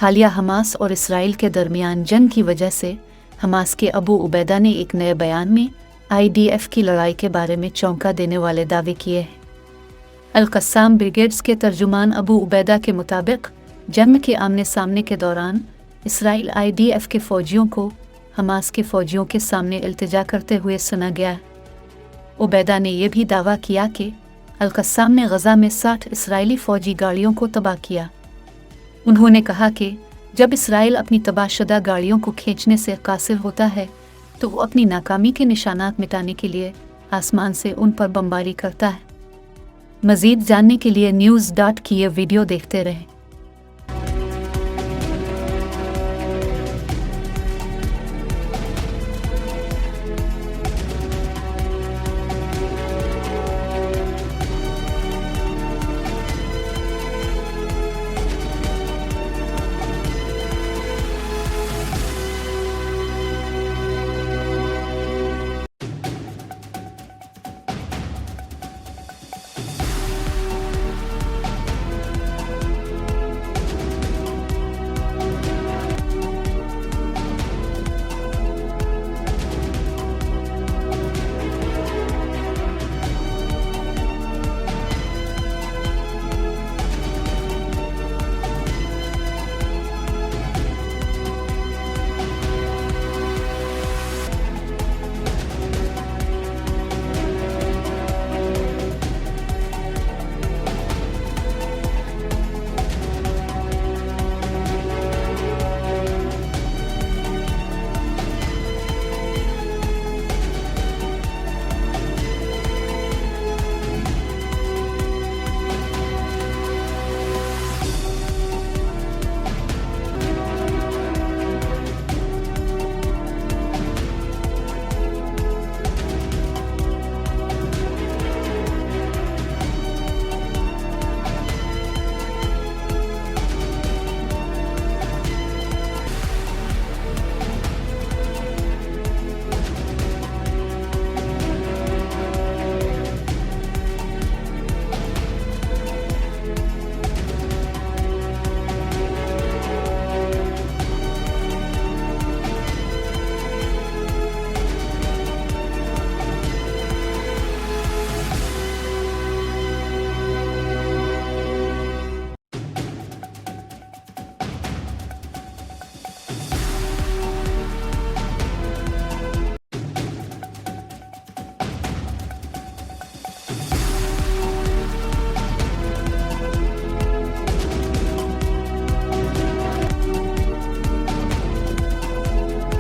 हालिया हमास और इसराइल के दरमियान जंग की वजह से हमास के अबू उबैदा ने एक नए बयान में IDF की लड़ाई के बारे में चौंका देने वाले दावे किए हैं। अल-कस्साम ब्रिगेड्स के तर्जुमान अबू उबैदा के मुताबिक जंग के आमने सामने के दौरान इसराइल IDF के फ़ौजियों को हमास के फ़ौजियों के सामने इल्तिजा करते हुए सुना गया। उबैदा ने यह भी दावा किया कि अल-कस्साम ने गज़ा में 60 इसराइली फ़ौजी गाड़ियों को तबाह किया। उन्होंने कहा कि जब इसराइल अपनी तबाहशुदा गाड़ियों को खींचने से कासिर होता है तो वो अपनी नाकामी के निशानात मिटाने के लिए आसमान से उन पर बमबारी करता है। मज़ीद जानने के लिए न्यूज़.की ये वीडियो देखते रहें।